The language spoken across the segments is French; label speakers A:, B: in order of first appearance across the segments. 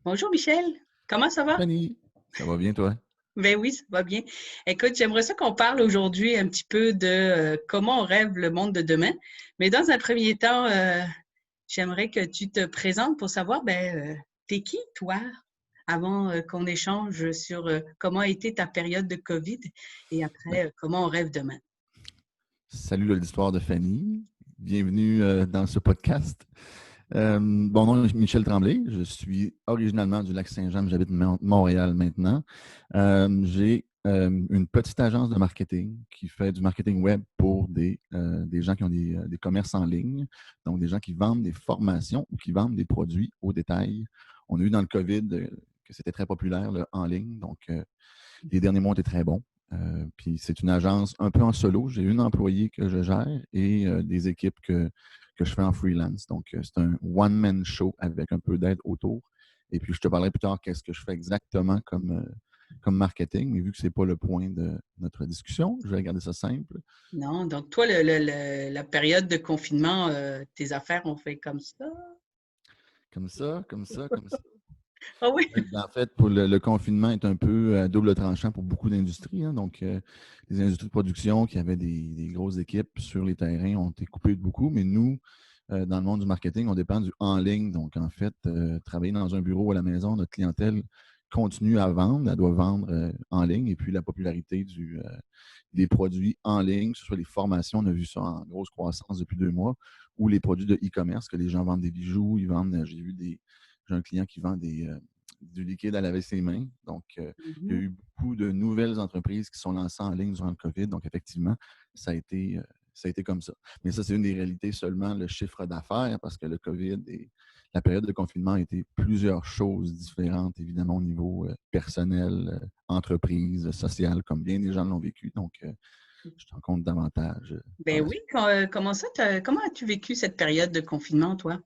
A: Bonjour Michel, comment ça va?
B: Fanny, ça va bien toi?
A: Ben oui, ça va bien. Écoute, j'aimerais ça qu'on parle aujourd'hui un petit peu de comment on rêve le monde de demain. Mais dans un premier temps, j'aimerais que tu te présentes pour savoir, t'es qui toi? Avant qu'on échange sur comment a été ta période de COVID et
B: Ben,
A: après, comment on rêve demain.
B: salut l'auditoire de Fanny. Bienvenue dans ce podcast. Mon nom est Michel Tremblay. Je suis originalement du Lac-Saint-Jean, mais j'habite Montréal maintenant. J'ai une petite agence de marketing qui fait du marketing web pour des gens qui ont des commerces en ligne, donc des gens qui vendent des formations ou qui vendent des produits au détail. On a eu dans le COVID que c'était très populaire en ligne, donc les derniers mois ont été très bons. Puis c'est une agence un peu en solo. J'ai une employée que je gère et des équipes que je fais en freelance. Donc, c'est un one-man show avec un peu d'aide autour. Et puis, je te parlerai plus tard qu'est-ce que je fais exactement comme marketing. Mais vu que ce n'est pas le point de notre discussion, je vais garder ça simple.
A: Non, donc toi, la période de confinement, tes affaires ont fait comme ça.
B: Comme ça, comme ça, comme ça.
A: Ah oui.
B: Oui, ben, en fait, pour le confinement est un peu à double tranchant pour beaucoup d'industries, hein. Donc, les industries de production qui avaient des grosses équipes sur les terrains ont été coupées de beaucoup. Mais nous, dans le monde du marketing, on dépend du en ligne. Donc, en fait, travailler dans un bureau à la maison, notre clientèle continue à vendre. Elle doit vendre en ligne. Et puis, la popularité des produits en ligne, que ce soit les formations, on a vu ça en grosse croissance depuis 2 mois, ou les produits de e-commerce, que les gens vendent des bijoux, ils vendent, j'ai un client qui vend du liquide à laver ses mains. Donc, il y a
A: Mhm.
B: eu beaucoup de nouvelles entreprises qui sont lancées en ligne durant le COVID. Donc, effectivement, ça a été, euh, ça a été comme ça. Mais ça, c'est une des réalités seulement, le chiffre d'affaires, parce que le COVID et la période de confinement a été plusieurs choses différentes, évidemment, au niveau personnel, entreprise, social, comme bien des gens l'ont vécu. Donc, je t'en compte davantage par
A: Ben
B: la
A: oui,
B: suite.
A: comment ça, comment as-tu vécu cette période de confinement, toi?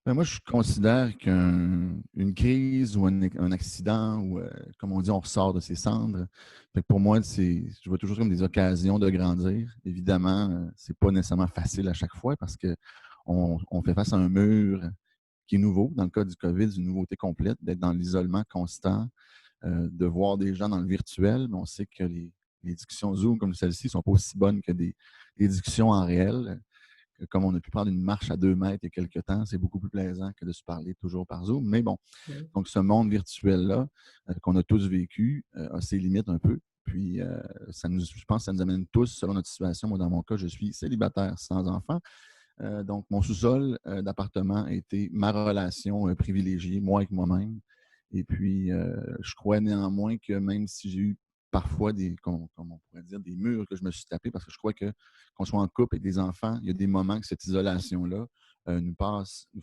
B: Ben, moi, je considère qu'une crise ou un accident, ou comme on dit, on ressort de ses cendres. Fait que pour moi, je vois toujours ça comme des occasions de grandir. Évidemment, c'est pas nécessairement facile à chaque fois parce qu'on fait face à un mur qui est nouveau. Dans le cas du COVID, une nouveauté complète, d'être dans l'isolement constant, de voir des gens dans le virtuel. Mais on sait que les discussions Zoom comme celle-ci ne sont pas aussi bonnes que des discussions en réel. Comme on a pu prendre une marche à 2 mètres il y a quelques temps, c'est beaucoup plus plaisant que de se parler toujours par Zoom. Mais bon,
A: Oui.
B: donc ce monde virtuel-là, qu'on a tous vécu, a ses limites un peu. Puis, je pense que ça nous amène tous, selon notre situation. Moi, dans mon cas, je suis célibataire sans enfant. Donc, mon sous-sol d'appartement a été ma relation privilégiée, moi avec moi-même. Et puis, je crois néanmoins que même si j'ai eu parfois comme on pourrait dire, des murs que je me suis tapé, parce que je crois que qu'on soit en couple avec des enfants, il y a des moments que cette isolation-là nous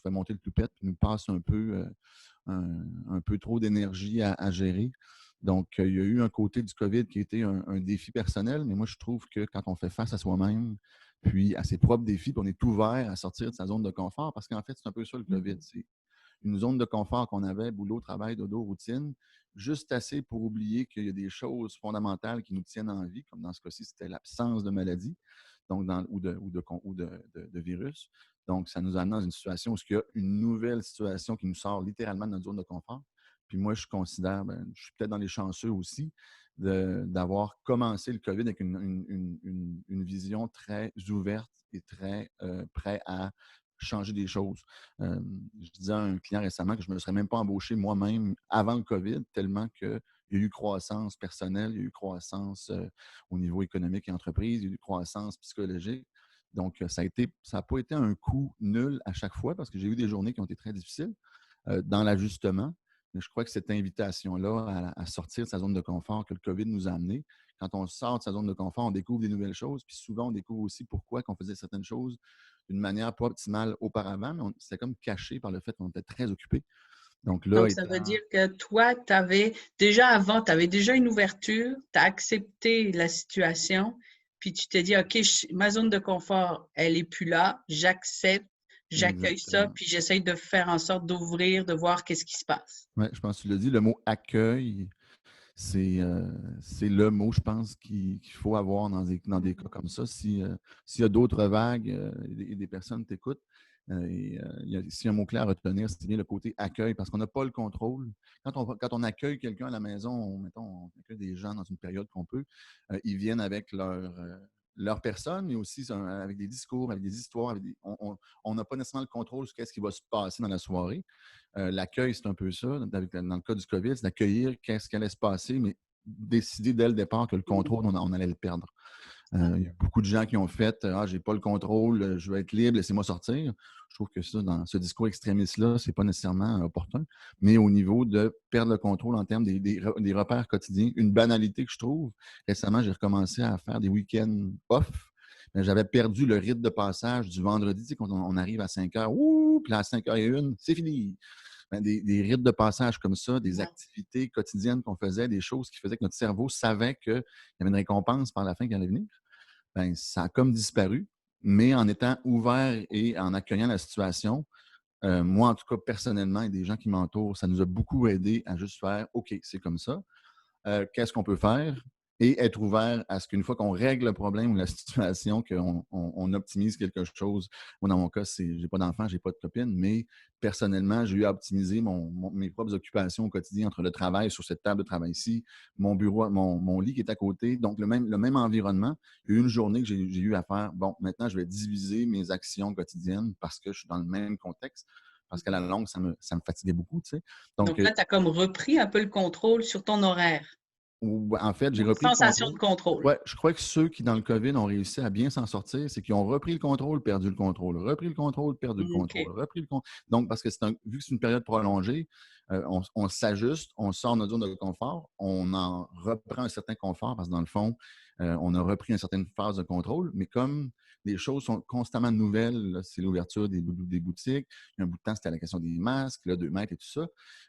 B: fait monter le toupette, puis nous passe un peu trop d'énergie à gérer. Donc, il y a eu un côté du COVID qui a été un défi personnel, mais moi, je trouve que quand on fait face à soi-même, puis à ses propres défis, puis on est ouvert à sortir de sa zone de confort, parce qu'en fait, c'est un peu ça le COVID.
A: Mhm.
B: C'est une zone de confort qu'on avait, boulot, travail, dodo, routine, juste assez pour oublier qu'il y a des choses fondamentales qui nous tiennent en vie, comme dans ce cas-ci, c'était l'absence de maladie, donc ou de virus. Donc, ça nous amène dans une situation où il y a une nouvelle situation qui nous sort littéralement de notre zone de confort. Puis moi, je considère, je suis peut-être dans les chanceux aussi, d'avoir commencé le COVID avec une vision très ouverte et très prêt à changer des choses. Je disais à un client récemment que je ne me serais même pas embauché moi-même avant le COVID, tellement qu'il y a eu croissance personnelle, il y a eu croissance au niveau économique et entreprise, il y a eu croissance psychologique. Donc, ça n'a pas été un coup nul à chaque fois parce que j'ai eu des journées qui ont été très difficiles dans l'ajustement. Mais je crois que cette invitation-là à sortir de sa zone de confort que le COVID nous a amené, quand on sort de sa zone de confort, on découvre des nouvelles choses. Puis souvent, on découvre aussi pourquoi on faisait certaines choses d'une manière pas optimale auparavant, mais c'était comme caché par le fait qu'on était très occupé. Donc là,
A: Donc, ça veut
B: étant
A: dire que toi, tu avais déjà une ouverture, tu as accepté la situation, puis tu t'es dit, OK, ma zone de confort, elle est plus là, j'accepte, j'accueille ça,
B: exactement.
A: puis j'essaye de faire en sorte d'ouvrir, de voir qu'est-ce qui se passe.
B: Ouais, je pense que tu l'as dit, le mot accueil, c'est euh, c'est le mot, je pense, qu'il faut avoir dans des cas comme ça. S'il y a d'autres vagues et des personnes t'écoutent, Si un mot-clé à retenir, c'est bien le côté accueil, parce qu'on n'a pas le contrôle. Quand on accueille quelqu'un à la maison, mettons, on accueille des gens dans une période qu'on peut, ils viennent avec leur personne, mais aussi avec des discours, avec des histoires. On n'a pas nécessairement le contrôle sur ce qui va se passer dans la soirée. L'accueil, c'est un peu ça. Dans le cas du COVID, c'est d'accueillir qu'est-ce qui allait se passer, mais décider dès le départ que le contrôle, on allait le perdre. Il y a beaucoup de gens qui ont fait j'ai pas le contrôle, je veux être libre, laissez-moi sortir. Je trouve que ça, dans ce discours extrémiste-là, c'est pas nécessairement opportun. Mais au niveau de perdre le contrôle en termes des repères quotidiens, une banalité que je trouve, récemment, j'ai recommencé à faire des week-ends off. J'avais perdu le rite de passage du vendredi, tu sais, quand on arrive à 5 heures, puis à 5h01, c'est fini. Des rites de passage comme ça, des activités quotidiennes qu'on faisait, des choses qui faisaient que notre cerveau savait qu'il y avait une récompense par la fin qui allait venir. Ça a comme disparu, mais en étant ouvert et en accueillant la situation, moi, en tout cas, personnellement, et des gens qui m'entourent, ça nous a beaucoup aidé à juste faire OK, c'est comme ça. Qu'est-ce qu'on peut faire? Et être ouvert à ce qu'une fois qu'on règle le problème ou la situation, qu'on optimise quelque chose. Moi, dans mon cas, j'ai pas d'enfant, j'ai pas de copine, mais personnellement, j'ai eu à optimiser mes propres occupations au quotidien entre le travail sur cette table de travail-ci, mon bureau, mon lit qui est à côté, donc le même environnement. Il y a eu une journée que j'ai eu à faire, bon, maintenant, je vais diviser mes actions quotidiennes parce que je suis dans le même contexte. Parce qu'à la longue, ça me fatiguait beaucoup, tu sais.
A: Donc là, tu as comme repris un peu le contrôle sur ton horaire.
B: En fait, j'ai
A: Une
B: repris le
A: sensation
B: contrôle.
A: de contrôle.
B: Ouais, je crois que ceux qui, dans le COVID, ont réussi à bien s'en sortir, c'est qu'ils ont repris le contrôle, perdu le contrôle, repris le contrôle, perdu le contrôle,
A: OK.
B: repris le contrôle. Donc, parce que vu que c'est une période prolongée, on s'ajuste, on sort de notre zone de confort, on en reprend un certain confort parce que, dans le fond, on a repris une certaine phase de contrôle, mais comme les choses sont constamment nouvelles, là, c'est l'ouverture des boutiques, il y a un bout de temps, c'était la question des masques, là, 2 mètres et tout ça.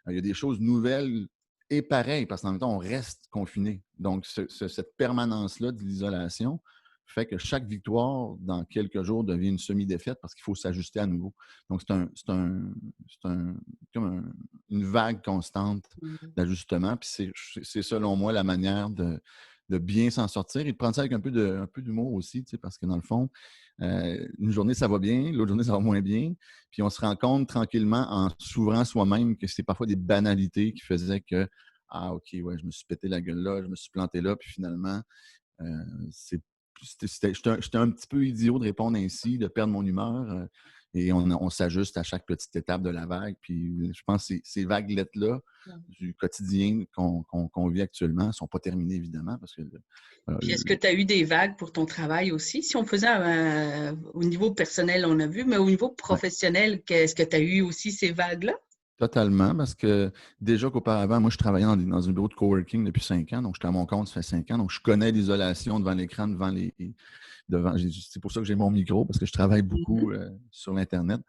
B: Il y a des choses nouvelles et pareil, parce qu'en même temps, on reste confiné. Donc, cette permanence-là de l'isolation fait que chaque victoire, dans quelques jours, devient une semi-défaite parce qu'il faut s'ajuster à nouveau. Donc, comme une vague constante d'ajustement. Puis c'est selon moi la manière de bien s'en sortir et de prendre ça avec un peu d'humour aussi, tu sais, parce que dans le fond, une journée, ça va bien, l'autre journée, ça va moins bien. Puis on se rend compte tranquillement en s'ouvrant soi-même que c'est parfois des banalités qui faisaient que OK, ouais, je me suis pété la gueule là, je me suis planté là, puis finalement, euh, c'est- j'étais un petit peu idiot de répondre ainsi, de perdre mon humeur. Et on s'ajuste à chaque petite étape de la vague. Puis je pense que ces vaguelettes-là du quotidien qu'on vit actuellement ne sont pas terminées, évidemment, parce que
A: Puis est-ce que tu as eu des vagues pour ton travail aussi? Si on faisait au niveau personnel, on a vu, mais au niveau
B: ouais.
A: professionnel, est-ce que tu as eu aussi ces vagues-là?
B: Totalement, parce que déjà qu'auparavant, moi, je travaillais dans un bureau de coworking depuis 5 ans, donc j'étais à mon compte, ça fait 5 ans, donc je connais l'isolation devant l'écran, c'est pour ça que j'ai mon micro, parce que je travaille beaucoup sur l'Internet.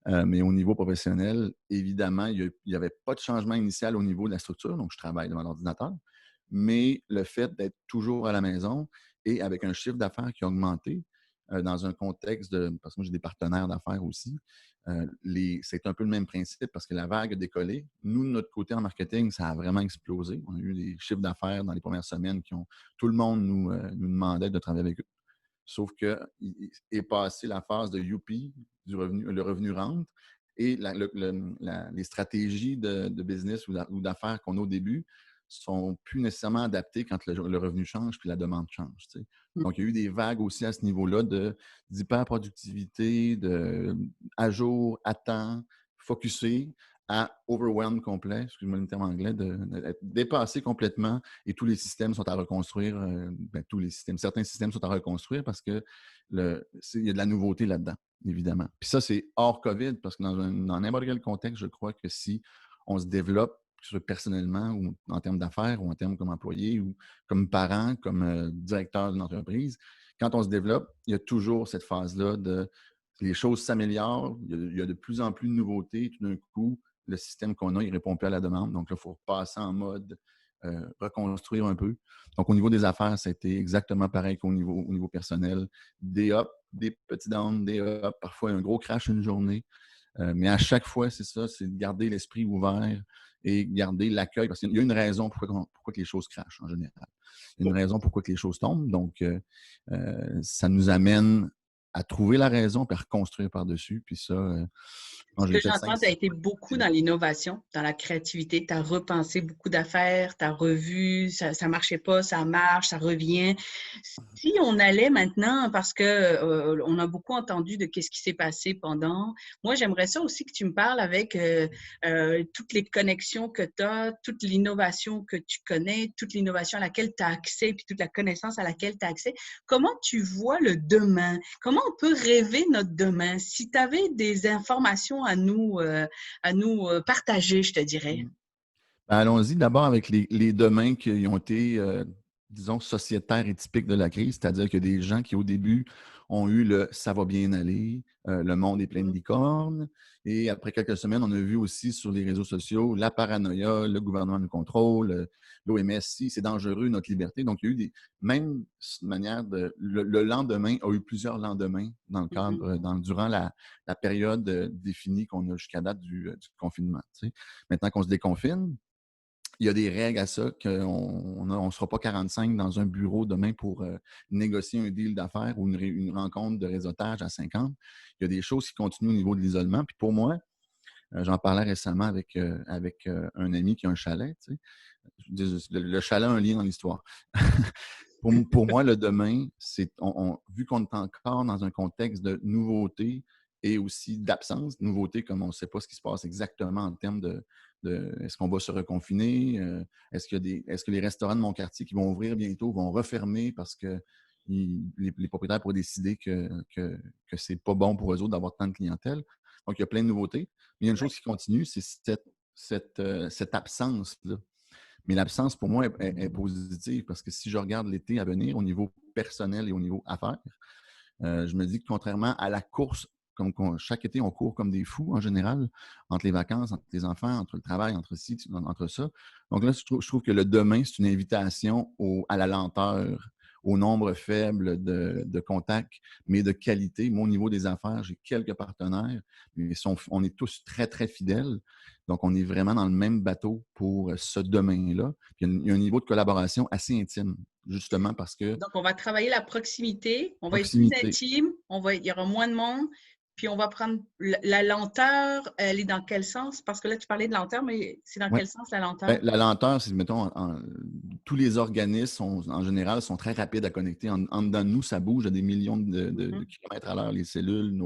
B: Mais au niveau professionnel, évidemment, il n'y avait pas de changement initial au niveau de la structure, donc je travaille devant l'ordinateur. Mais le fait d'être toujours à la maison et avec un chiffre d'affaires qui a augmenté dans un contexte parce que moi, j'ai des partenaires d'affaires aussi, c'est un peu le même principe parce que la vague a décollé. Nous, de notre côté en marketing, ça a vraiment explosé. On a eu des chiffres d'affaires dans les premières semaines tout le monde nous demandait de travailler avec eux. Sauf qu'il est passé la phase de Youpi, le revenu rentre, et les stratégies de business ou d'affaires qu'on a au début sont plus nécessairement adaptées quand le revenu change puis la demande change. Tu sais. Donc, il y a eu des vagues aussi à ce niveau-là d'hyperproductivité, à jour, à temps, focusé, à overwhelm complet, excuse-moi le terme anglais, d'être dépassé complètement et tous les systèmes sont à reconstruire. Tous les systèmes, certains systèmes sont à reconstruire parce que il y a de la nouveauté là-dedans, évidemment. Puis ça, c'est hors COVID parce que dans n'importe quel contexte, je crois que si on se développe, que ce soit personnellement ou en termes d'affaires ou en termes comme employé ou comme parent, comme directeur d'une entreprise, quand on se développe, il y a toujours cette phase-là de les choses s'améliorent, il y a de plus en plus de nouveautés, tout d'un coup, le système qu'on a, il ne répond plus à la demande. Donc là, il faut passer en mode reconstruire un peu. Donc, au niveau des affaires, ça a été exactement pareil qu'au niveau personnel. Des ups, des petits downs, des ups, parfois un gros crash une journée. Mais à chaque fois, c'est ça, c'est de garder l'esprit ouvert et garder l'accueil. Parce qu'il y a une raison pourquoi que les choses crachent en général. Il y a une raison pourquoi que les choses tombent. Donc, ça nous amène à trouver la raison puis à reconstruire par-dessus. Puis ça, quand
A: Ce
B: j'ai
A: que
B: fait
A: j'entends, tu as
B: 5-6
A: été beaucoup dans l'innovation, dans la créativité. Tu as repensé beaucoup d'affaires, tu as revu, ça ne marchait pas, ça marche, ça revient. Si on allait maintenant, parce que on a beaucoup entendu de qu'est-ce qui s'est passé pendant, moi j'aimerais ça aussi que tu me parles avec toutes les connexions que tu as, toute l'innovation que tu connais, toute l'innovation à laquelle tu as accès, puis toute la connaissance à laquelle tu as accès. Comment tu vois le demain? Comment on peut rêver notre demain? Si tu avais des informations à nous partager, je te dirais.
B: Ben, allons-y d'abord avec les domaines qui ont été, disons, sociétaires et typiques de la crise, c'est-à-dire que des gens qui, au début, ont eu le «ça va bien aller», le monde est plein de licornes. Et après quelques semaines, on a vu aussi sur les réseaux sociaux la paranoïa, le gouvernement nous contrôle, l'OMS, si, c'est dangereux, notre liberté. Donc, il y a eu même manière le lendemain a eu plusieurs lendemains dans le
A: Mhm.
B: cadre, durant la période définie qu'on a jusqu'à date du confinement. Tu sais. Maintenant qu'on se déconfine, il y a des règles à ça, qu'on ne sera pas 45 dans un bureau demain pour négocier un deal d'affaires ou une rencontre de réseautage à 50. Il y a des choses qui continuent au niveau de l'isolement. Puis pour moi, j'en parlais récemment avec un ami qui a un chalet. Tu sais. Le chalet a un lien dans l'histoire. Pour moi, le demain, c'est vu qu'on est encore dans un contexte de nouveauté et aussi d'absence, nouveauté comme on ne sait pas ce qui se passe exactement en termes de est-ce qu'on va se reconfiner, est-ce que les restaurants de mon quartier qui vont ouvrir bientôt vont refermer parce que les propriétaires pourraient décider que c'est pas bon pour eux autres d'avoir tant de clientèle. Donc, il y a plein de nouveautés. Mais il y a une
A: Ouais.
B: chose qui continue, c'est cette absence-là. Mais l'absence, pour moi, est positive parce que si je regarde l'été à venir au niveau personnel et au niveau affaires, je me dis que contrairement à la course, comme chaque été, on court comme des fous en général, entre les vacances, entre les enfants, entre le travail, entre ci, entre ça. Donc là, je trouve que le demain, c'est une invitation à la lenteur, au nombre faible de contacts, mais de qualité. Moi, au niveau des affaires, j'ai quelques partenaires, mais on est tous très, très fidèles. Donc, on est vraiment dans le même bateau pour ce domaine-là. Puis, il y a un niveau de collaboration assez intime, justement parce que
A: Donc, on va travailler la proximité, on va être plus
B: proximité.
A: intime, il y aura moins de monde, puis on va prendre la lenteur, elle est dans quel sens? Parce que là, tu parlais de lenteur, mais c'est dans
B: Ouais.
A: quel sens la lenteur?
B: Ben, la lenteur, c'est, mettons, tous les organismes, en général, sont très rapides à connecter. En dedans de nous, ça bouge à des millions de
A: Mhm.
B: kilomètres à l'heure, les cellules,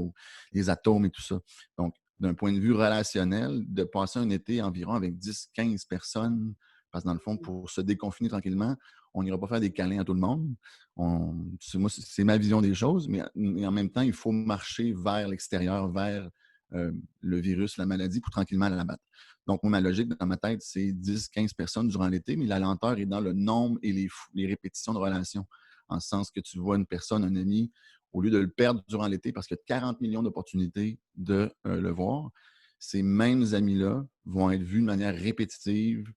B: les atomes et tout ça. Donc, d'un point de vue relationnel, de passer un été environ avec 10-15 personnes, parce que dans le fond, pour se déconfiner tranquillement, on n'ira pas faire des câlins à tout le monde. Moi, c'est ma vision des choses, mais en même temps, il faut marcher vers l'extérieur, vers le virus, la maladie, pour tranquillement l'abattre. Donc, moi, ma logique dans ma tête, c'est 10-15 personnes durant l'été, mais la lenteur est dans le nombre et les répétitions de relations. En ce sens que tu vois une personne, un ami, au lieu de le perdre durant l'été parce qu'il y a 40 millions d'opportunités de le voir, ces mêmes amis-là vont être vus de manière répétitive,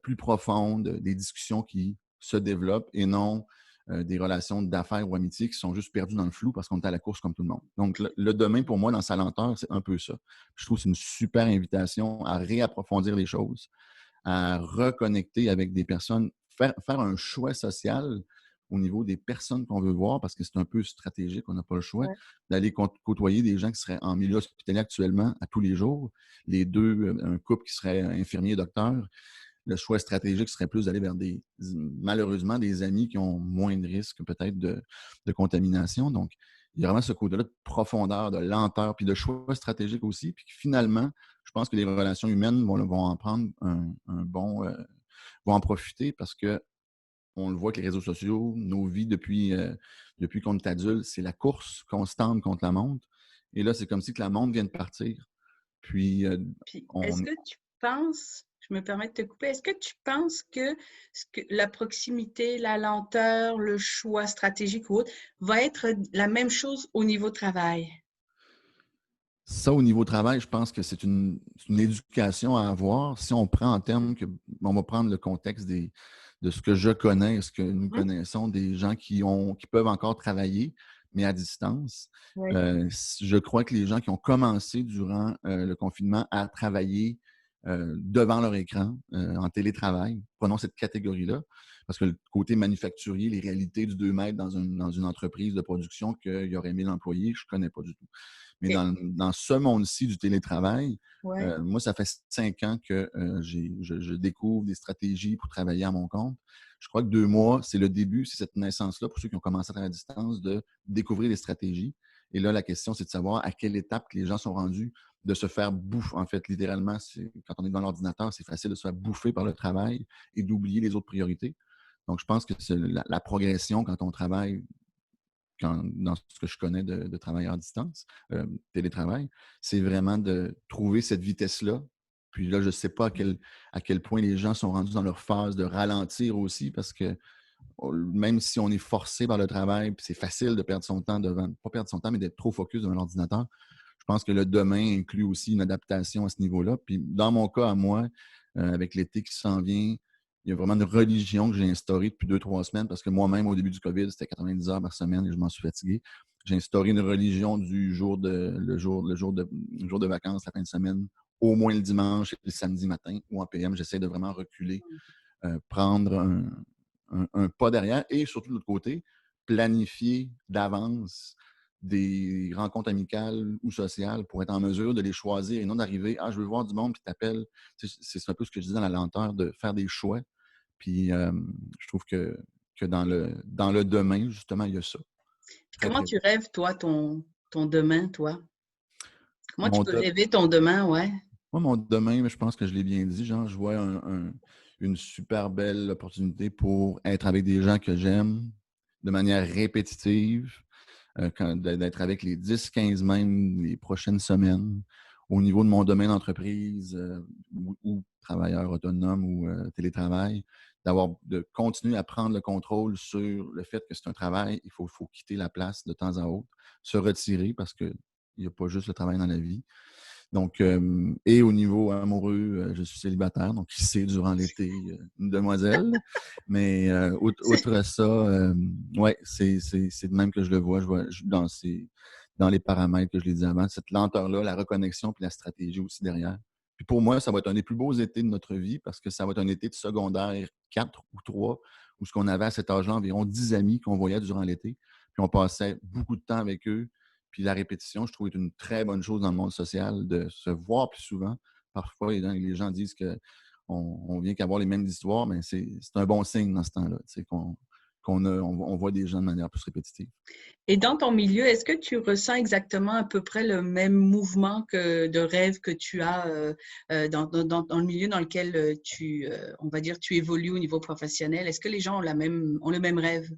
B: plus profonde, des discussions qui se développent et non des relations d'affaires ou amitiés qui sont juste perdues dans le flou parce qu'on est à la course comme tout le monde. Donc, le demain, pour moi, dans sa lenteur, c'est un peu ça. Je trouve que c'est une super invitation à réapprofondir les choses, à reconnecter avec des personnes, faire un choix social au niveau des personnes qu'on veut voir, parce que c'est un peu stratégique, on n'a pas le choix,
A: Ouais.
B: d'aller côtoyer des gens qui seraient en milieu hospitalier actuellement à tous les jours, les deux, un couple qui serait infirmier, docteur. Le choix stratégique serait plus d'aller vers malheureusement, des amis qui ont moins de risques peut-être de contamination. Donc, il y a vraiment ce côté-là de profondeur, de lenteur, puis de choix stratégique aussi. Puis finalement, je pense que les relations humaines vont en prendre un bon, vont en profiter parce que on le voit avec les réseaux sociaux, nos vies depuis qu'on est adulte, c'est la course constante contre la montre. Et là, c'est comme si que la montre vient de partir. Puis,
A: Puis, est-ce
B: on,
A: que tu penses, je me permets de te couper, est-ce que tu penses que, la proximité, la lenteur, le choix stratégique ou autre va être la même chose au niveau travail?
B: Ça, au niveau travail, je pense que c'est une éducation à avoir. Si on prend en termes que, on va prendre le contexte de ce que je connais, ce que nous
A: Mhm.
B: connaissons, des gens qui peuvent encore travailler, mais à distance.
A: Oui.
B: Je crois que les gens qui ont commencé durant le confinement à travailler devant leur écran, en télétravail. Prenons cette catégorie-là, parce que le côté manufacturier, les réalités du 2 mètres dans une entreprise de production qu'il y aurait 1000 employés, je ne connais pas du tout. Mais
A: OK.
B: dans ce monde-ci du télétravail,
A: Ouais.
B: moi, ça fait 5 ans que je découvre des stratégies pour travailler à mon compte. Je crois que 2 mois, c'est le début, c'est cette naissance-là, pour ceux qui ont commencé à travailler à distance, de découvrir les stratégies. Et là, la question, c'est de savoir à quelle étape que les gens sont rendus de se faire bouffer. En fait, littéralement, quand on est devant l'ordinateur, c'est facile de se faire bouffer par le travail et d'oublier les autres priorités. Donc, je pense que c'est la progression quand on travaille dans ce que je connais de travailleurs à distance, télétravail, c'est vraiment de trouver cette vitesse-là. Puis là, je ne sais pas à quel point les gens sont rendus dans leur phase de ralentir aussi, parce que même si on est forcé par le travail, puis c'est facile de perdre son temps devant, pas perdre son temps, mais d'être trop focus devant l'ordinateur, je pense que le demain inclut aussi une adaptation à ce niveau-là. Puis dans mon cas, à moi, avec l'été qui s'en vient, il y a vraiment une religion que j'ai instaurée depuis 2, 3 semaines, parce que moi-même, au début du COVID, c'était 90 heures par semaine et je m'en suis fatigué. J'ai instauré une religion du le jour de vacances, la fin de semaine, au moins le dimanche et le samedi matin, ou en PM. J'essaie de vraiment reculer, prendre un pas derrière et surtout de l'autre côté, planifier d'avance des rencontres amicales ou sociales pour être en mesure de les choisir et non d'arriver, je veux voir du monde, puis t'appelles. C'est un peu ce que je disais dans la lenteur, de faire des choix. Puis je trouve que dans le demain, justement, il y a ça.
A: Puis
B: Très,
A: comment
B: très
A: tu
B: bien.
A: rêves, toi, ton demain, toi? Comment tu
B: Mon,
A: peux
B: de-
A: rêver ton demain, ouais?
B: Moi, mon demain, je pense que je l'ai bien dit, genre, je vois une super belle opportunité pour être avec des gens que j'aime de manière répétitive, d'être avec les 10, 15 même les prochaines semaines au niveau de mon domaine d'entreprise, ou travailleur autonome ou télétravail, de continuer à prendre le contrôle sur le fait que c'est un travail, faut quitter la place de temps à autre, se retirer parce qu'il n'y a pas juste le travail dans la vie. Donc, et au niveau amoureux, je suis célibataire, donc qui sait durant l'été, une demoiselle. Mais outre ça, ouais, c'est de même que je le vois. Dans les paramètres que je l'ai dit avant, cette lenteur-là, la reconnexion puis la stratégie aussi derrière. Puis pour moi, ça va être un des plus beaux étés de notre vie, parce que ça va être un été de secondaire 4 ou 3, où ce qu'on avait à cet âge-là environ 10 amis qu'on voyait durant l'été. Puis on passait beaucoup de temps avec eux. Puis la répétition, je trouve, est une très bonne chose dans le monde social, de se voir plus souvent. Parfois, les gens disent qu'on vient qu'avoir les mêmes histoires, mais c'est un bon signe dans ce temps-là, on voit des gens de manière plus répétitive.
A: Et dans ton milieu, est-ce que tu ressens exactement à peu près le même mouvement de rêve que tu as dans le milieu dans lequel on va dire, tu évolues au niveau professionnel? Est-ce que les gens ont le même rêve?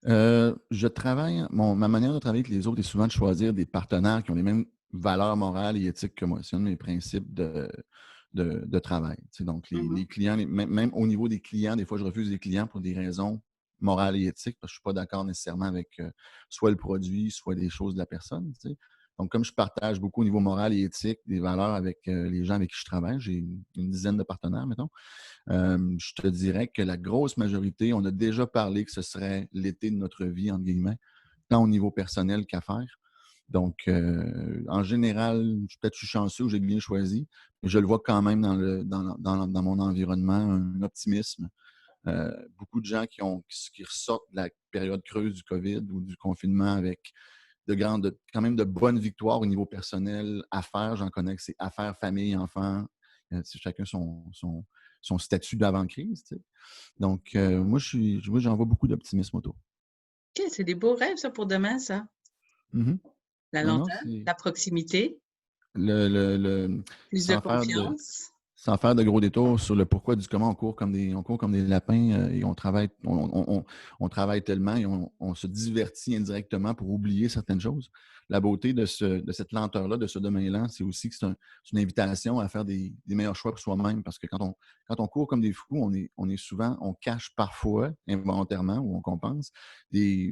B: Ma manière de travailler avec les autres est souvent de choisir des partenaires qui ont les mêmes valeurs morales et éthiques que moi. C'est un de mes principes de travail. Donc,
A: Mhm.
B: les clients, même au niveau des clients, des fois, je refuse des clients pour des raisons morales et éthiques, parce que je ne suis pas d'accord nécessairement avec soit le produit, soit des choses de la personne. Donc, comme je partage beaucoup au niveau moral et éthique des valeurs avec les gens avec qui je travaille, j'ai une dizaine de partenaires, mettons. Je te dirais que la grosse majorité, on a déjà parlé que ce serait l'été de notre vie, entre guillemets, tant au niveau personnel qu'affaires. Donc, en général, peut-être que je suis chanceux ou j'ai bien choisi, mais je le vois quand même dans mon environnement, un optimisme. Beaucoup de gens qui ressortent de la période creuse du COVID ou du confinement avec quand même de bonnes victoires au niveau personnel. Affaires, j'en connais que c'est affaires, famille, enfants. Chacun son statut d'avant-crise. Donc, moi, j'en vois beaucoup d'optimisme autour.
A: OK, c'est des beaux rêves, ça, pour demain, ça.
B: Mhm.
A: La
B: Non, non,
A: lenteur,
B: c'est
A: la proximité,
B: le
A: plus de
B: sans faire de
A: confiance.
B: sans faire de gros détours sur le pourquoi du comment on court comme des lapins, et on travaille tellement et on se divertit indirectement pour oublier certaines choses. La beauté de cette lenteur-là, de ce domaine-là, c'est aussi que c'est une invitation à faire des meilleurs choix pour soi-même, parce que quand on court comme des fous, on cache parfois, involontairement, ou on compense,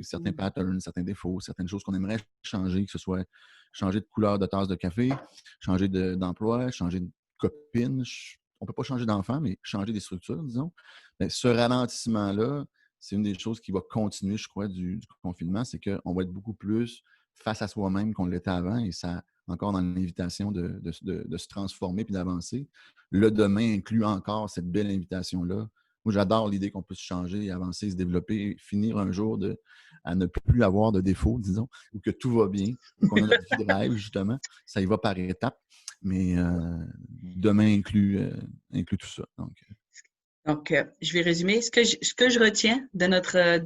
B: certains
A: Mmh.
B: patterns, certains défauts, certaines choses qu'on aimerait changer, que ce soit changer de couleur de tasse de café, changer d'emploi, changer de copine. On ne peut pas changer d'enfant, mais changer des structures, disons. Mais ce ralentissement-là, c'est une des choses qui va continuer, je crois, du confinement, c'est qu'on va être beaucoup plus face à soi-même qu'on l'était avant, et ça encore dans l'invitation de se transformer puis d'avancer. Le demain inclut encore cette belle invitation-là. Moi, j'adore l'idée qu'on puisse changer, avancer, se développer, finir un jour à ne plus avoir de défauts, disons, ou que tout va bien, ou qu'on a notre vie de rêve, justement. Ça y va par étapes, mais demain inclut tout ça.
A: Donc, je vais résumer. Ce que je retiens de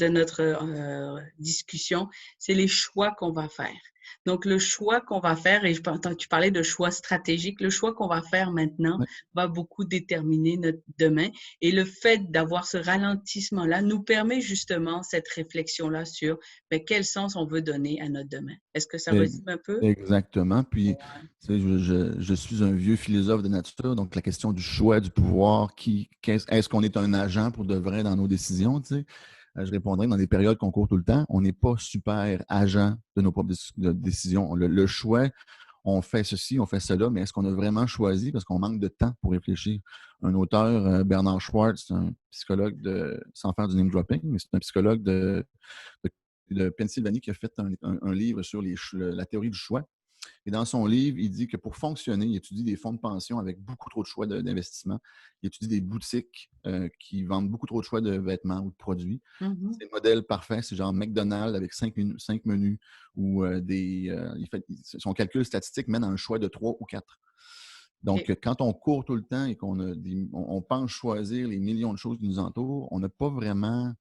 A: notre discussion, c'est les choix qu'on va faire. Donc, le choix qu'on va faire, et tu parlais de choix stratégiques, le choix qu'on va faire maintenant va beaucoup déterminer notre demain. Et le fait d'avoir ce ralentissement-là nous permet justement cette réflexion-là sur quel sens on veut donner à notre demain. Est-ce que ça résume un peu?
B: Exactement. Puis, je suis un vieux philosophe de nature, donc la question du choix, du pouvoir, est-ce qu'on est un agent pour de vrai dans nos décisions? Tu sais? Je répondrais que dans des périodes qu'on court tout le temps, on n'est pas super agent de nos propres décisions. Le choix, on fait ceci, on fait cela, mais est-ce qu'on a vraiment choisi parce qu'on manque de temps pour réfléchir? Un auteur, Bernard Schwartz, un psychologue sans faire du name dropping, mais c'est un psychologue de Pennsylvanie qui a fait un livre sur la théorie du choix. Et dans son livre, il dit que pour fonctionner, il étudie des fonds de pension avec beaucoup trop de choix d'investissement. Il étudie des boutiques qui vendent beaucoup trop de choix de vêtements ou de produits.
A: Mm-hmm.
B: C'est le modèle parfait, c'est genre McDonald's avec 5 menus ou son calcul statistique mène à un choix de 3 ou 4. Donc, quand on court tout le temps et on pense choisir les millions de choses qui nous entourent, on n'a pas vraiment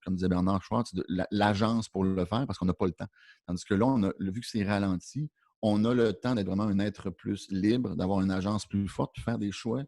B: comme disait Bernard Schwartz, l'agence pour le faire parce qu'on n'a pas le temps. Tandis que là, vu que c'est ralenti, on a le temps d'être vraiment un être plus libre, d'avoir une agence plus forte, de faire des choix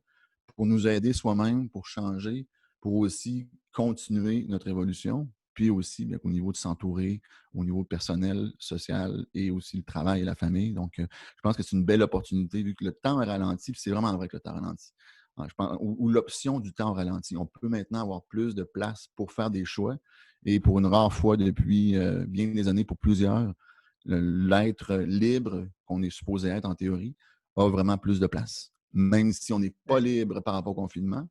B: pour nous aider soi-même, pour changer, pour aussi continuer notre évolution, puis aussi bien, au niveau de s'entourer, au niveau personnel, social et aussi le travail et la famille. Donc, je pense que c'est une belle opportunité vu que le temps est ralenti, puis c'est vraiment vrai que le temps ralentit. Je pense, ou l'option du temps ralenti. On peut maintenant avoir plus de place pour faire des choix. Et pour une rare fois depuis bien des années, pour plusieurs, l'être libre qu'on est supposé être en théorie a vraiment plus de place. Même si on n'est pas libre par rapport au confinement,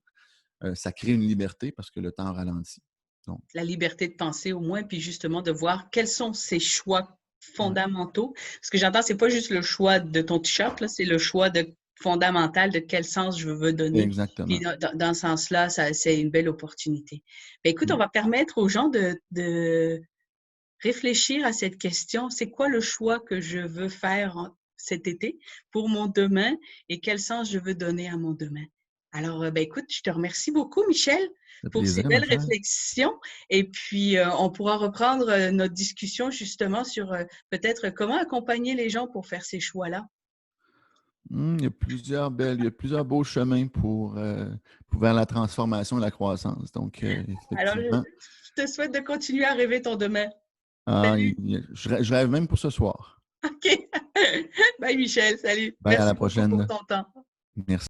B: ça crée une liberté parce que le temps ralentit. Donc,
A: la liberté de penser au moins, puis justement de voir quels sont ces choix fondamentaux. Ce que j'entends, c'est pas juste le choix de ton t-shirt, là, c'est le choix fondamental de quel sens je veux donner.
B: exactement.
A: Puis dans ce sens-là, c'est une belle opportunité. Bien, écoute, on va permettre aux gens de réfléchir à cette question. C'est quoi le choix que je veux faire cet été pour mon demain et quel sens je veux donner à mon demain? Alors, écoute, je te remercie beaucoup, Michel, pour ces belles réflexions. Et puis, on pourra reprendre notre discussion justement sur peut-être comment accompagner les gens pour faire ces choix-là.
B: Il y a plusieurs beaux chemins vers la transformation et la croissance. Donc,
A: Alors,
B: effectivement.
A: je te souhaite de continuer à rêver ton demain.
B: Salut. Je rêve même pour ce soir.
A: OK. Bye, Michel. Salut.
B: Bye, à la
A: Merci beaucoup
B: prochaine.
A: pour ton temps.
B: Merci.